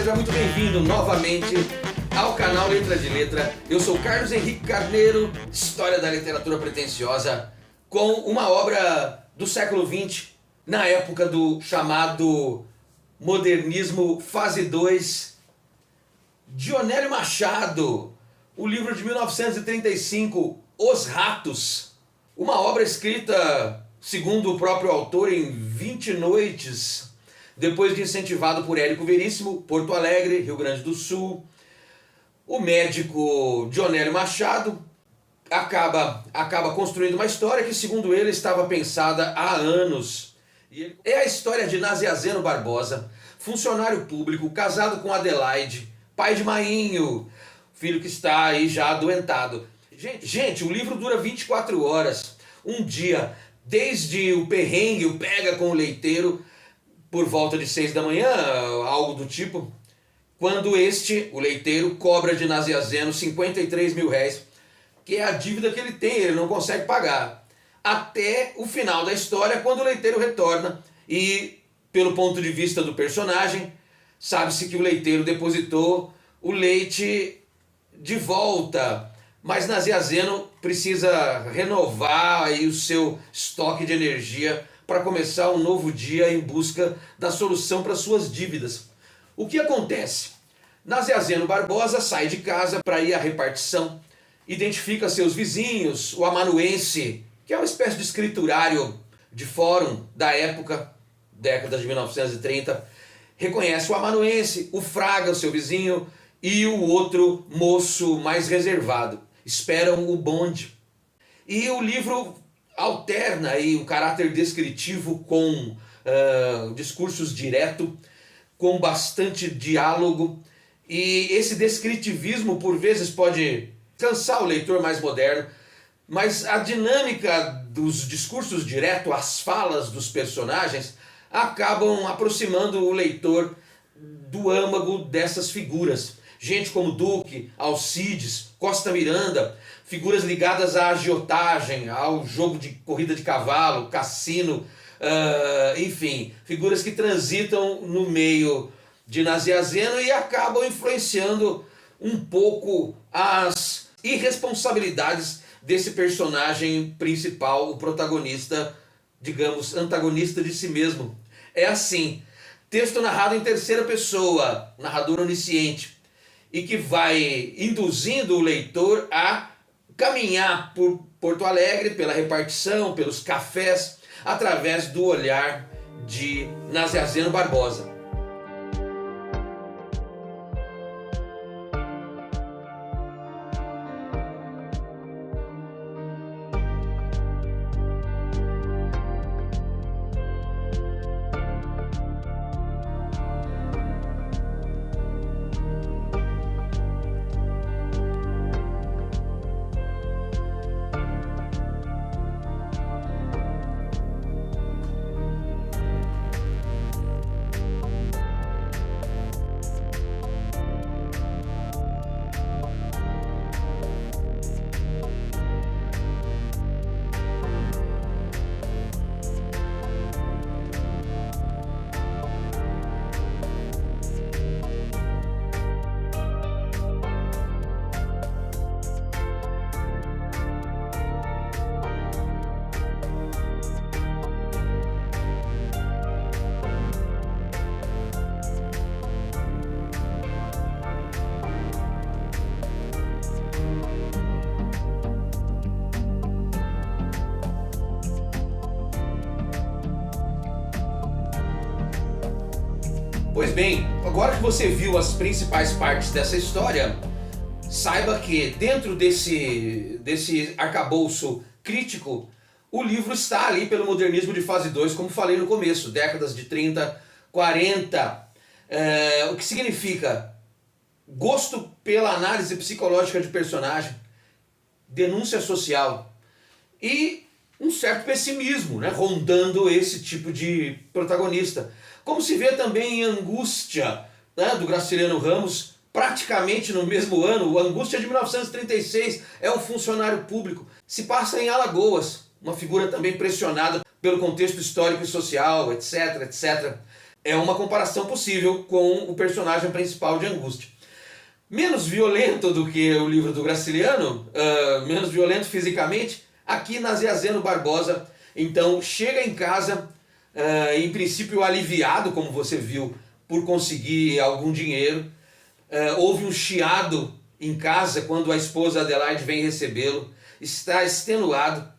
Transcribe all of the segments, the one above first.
seja muito bem-vindo novamente ao canal Letra de Letra. Eu sou Carlos Henrique Carneiro, História da Literatura Pretensiosa, com uma obra do século XX, na época do chamado Modernismo Fase 2, Dionélio Machado, o livro de 1935, Os Ratos, uma obra escrita, segundo o próprio autor, em 20 noites, depois de incentivado por Érico Veríssimo, Porto Alegre, Rio Grande do Sul. O médico Dionélio Machado acaba construindo uma história que, segundo ele, estava pensada há anos. É a história de Naziazeno Barbosa, funcionário público, casado com Adelaide, pai de Mainho, filho que está aí já adoentado. Gente, o livro dura 24 horas, um dia, desde o perrengue, o pega com o leiteiro, por volta de 6 da manhã, algo do tipo, quando o leiteiro, cobra de Naziazeno 53 mil réis, que é a dívida que ele tem, ele não consegue pagar. Até o final da história, quando o leiteiro retorna e, pelo ponto de vista do personagem, sabe-se que o leiteiro depositou o leite de volta, mas Naziazeno precisa renovar aí o seu estoque de energia para começar um novo dia em busca da solução para suas dívidas. O que acontece? Naziazeno Barbosa sai de casa para ir à repartição, identifica seus vizinhos, o amanuense, que é uma espécie de escriturário de fórum da época, década de 1930, reconhece o amanuense, o Fraga, o seu vizinho, e o outro moço mais reservado. Esperam o bonde. E o livro alterna aí o caráter descritivo com discursos diretos, com bastante diálogo, e esse descritivismo por vezes pode cansar o leitor mais moderno, mas a dinâmica dos discursos diretos, as falas dos personagens, acabam aproximando o leitor do âmago dessas figuras. Gente como Duque, Alcides, Costa Miranda, figuras ligadas à agiotagem, ao jogo de corrida de cavalo, cassino, enfim, figuras que transitam no meio de Naziazeno e acabam influenciando um pouco as irresponsabilidades desse personagem principal, o protagonista, digamos, antagonista de si mesmo. É assim, texto narrado em terceira pessoa, narrador onisciente, e que vai induzindo o leitor a caminhar por Porto Alegre, pela repartição, pelos cafés, através do olhar de Naziazeno Barbosa. Pois bem, agora que você viu as principais partes dessa história, saiba que dentro desse arcabouço crítico, o livro está ali pelo modernismo de fase 2, como falei no começo, décadas de 30, 40, o que significa gosto pela análise psicológica de personagem, denúncia social e um certo pessimismo, né, rondando esse tipo de protagonista. Como se vê também em Angústia, né, do Graciliano Ramos, praticamente no mesmo ano. O Angústia de 1936 é um funcionário público. Se passa em Alagoas, uma figura também pressionada pelo contexto histórico e social, etc, etc. é uma comparação possível com o personagem principal de Angústia. Menos violento do que o livro do Graciliano, menos violento fisicamente, aqui Nazianzeno Barbosa, então, chega em casa, em princípio aliviado, como você viu, por conseguir algum dinheiro. Houve um chiado em casa quando a esposa Adelaide vem recebê-lo, está extenuado,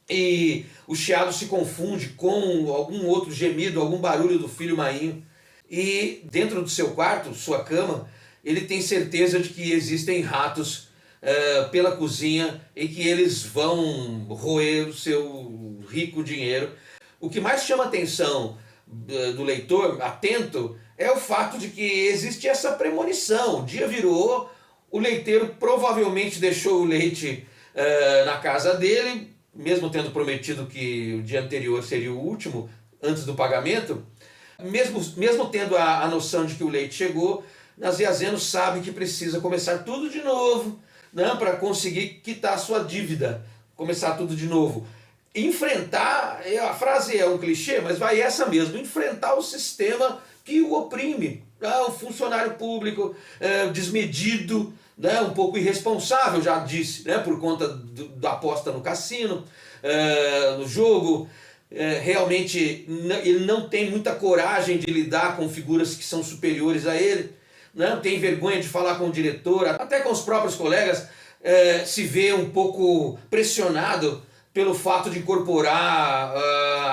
e o chiado se confunde com algum outro gemido, algum barulho do filho Mainho, e dentro do seu quarto, sua cama, ele tem certeza de que existem ratos pela cozinha e que eles vão roer o seu rico dinheiro. O que mais chama a atenção do leitor atento é o fato de que existe essa premonição. O dia virou, o leiteiro provavelmente deixou o leite na casa dele, mesmo tendo prometido que o dia anterior seria o último, antes do pagamento. Mesmo tendo a noção de que o leite chegou, Nazianzeno sabe que precisa começar tudo de novo, né, para conseguir quitar a sua dívida, começar tudo de novo. Enfrentar, a frase é um clichê, mas vai essa mesmo, enfrentar o sistema que o oprime. Um funcionário público desmedido, né, um pouco irresponsável, já disse, né, por conta da aposta no cassino, no jogo. Realmente ele não tem muita coragem de lidar com figuras que são superiores a ele, não tem vergonha de falar com o diretor, até com os próprios colegas, se vê um pouco pressionado pelo fato de incorporar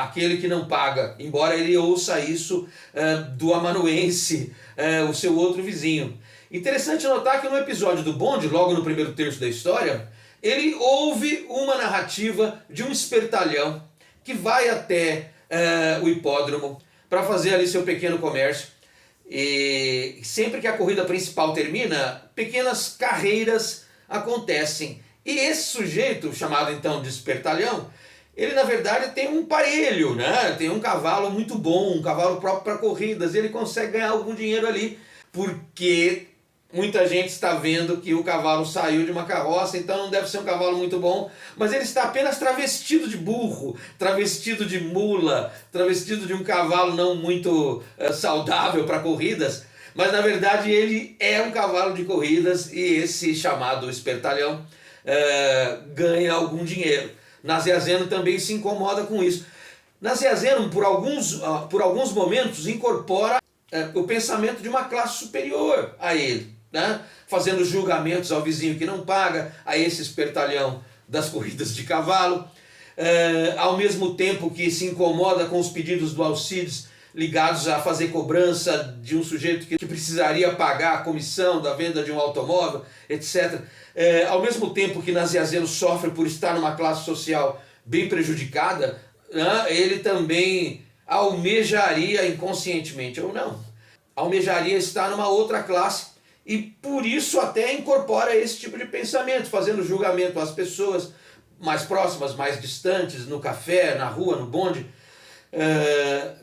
aquele que não paga, embora ele ouça isso do amanuense, o seu outro vizinho. Interessante notar que no episódio do bonde, logo no primeiro terço da história, ele ouve uma narrativa de um espertalhão que vai até o hipódromo para fazer ali seu pequeno comércio. E sempre que a corrida principal termina, pequenas carreiras acontecem. E esse sujeito, chamado então de espertalhão, ele na verdade tem um parelho, né? Tem um cavalo muito bom, um cavalo próprio para corridas, e ele consegue ganhar algum dinheiro ali, porque muita gente está vendo que o cavalo saiu de uma carroça, então não deve ser um cavalo muito bom, mas ele está apenas travestido de burro, travestido de mula, travestido de um cavalo não muito saudável para corridas, mas na verdade ele é um cavalo de corridas, e esse chamado espertalhão ganha algum dinheiro. Nazianzeno também se incomoda com isso. Nazianzeno, por alguns momentos, incorpora o pensamento de uma classe superior a ele, né? Fazendo julgamentos ao vizinho que não paga, a esse espertalhão das corridas de cavalo, ao mesmo tempo que se incomoda com os pedidos do Alcides ligados a fazer cobrança de um sujeito que precisaria pagar a comissão da venda de um automóvel, etc. Ao mesmo tempo que Nazianzeno sofre por estar numa classe social bem prejudicada, né, ele também almejaria, inconscientemente ou não, almejaria estar numa outra classe, e por isso até incorpora esse tipo de pensamento, fazendo julgamento às pessoas mais próximas, mais distantes, no café, na rua, no bonde.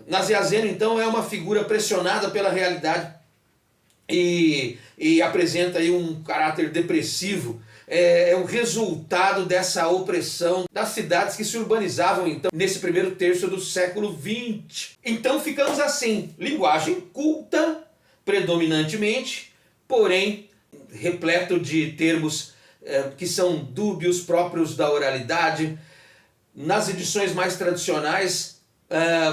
Nazianzeno então é uma figura pressionada pela realidade e apresenta aí um caráter depressivo. É um resultado dessa opressão das cidades que se urbanizavam então nesse primeiro terço do século XX. Então ficamos assim, linguagem culta predominantemente, porém repleto de termos que são dúbios, próprios da oralidade. Nas edições mais tradicionais,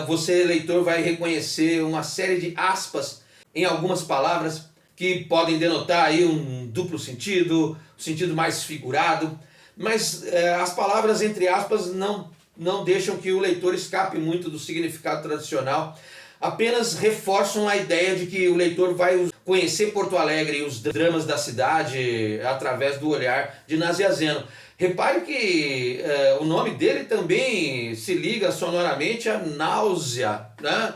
você, leitor, vai reconhecer uma série de aspas em algumas palavras que podem denotar aí um duplo sentido, um sentido mais figurado, mas as palavras entre aspas não deixam que o leitor escape muito do significado tradicional, apenas reforçam a ideia de que o leitor vai conhecer Porto Alegre e os dramas da cidade através do olhar de Nazianzeno. Repare que o nome dele também se liga sonoramente a náusea, né?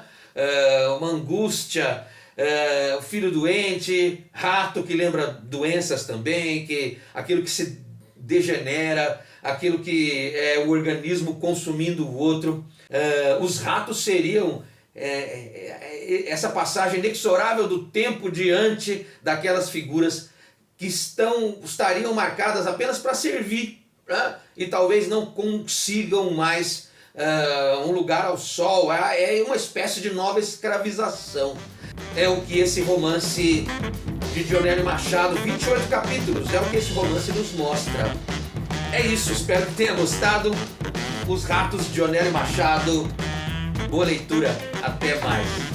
Uma angústia, o filho doente, rato que lembra doenças também, aquilo que se degenera, aquilo que é o organismo consumindo o outro. Os ratos seriam essa passagem inexorável do tempo diante daquelas figuras que estariam marcadas apenas para servir, né? E talvez não consigam mais um lugar ao sol, é uma espécie de nova escravização. É o que esse romance de Dionélio Machado, 28 capítulos, é o que esse romance nos mostra. É isso, espero que tenha gostado. Os Ratos de Dionélio Machado. Boa leitura, até mais.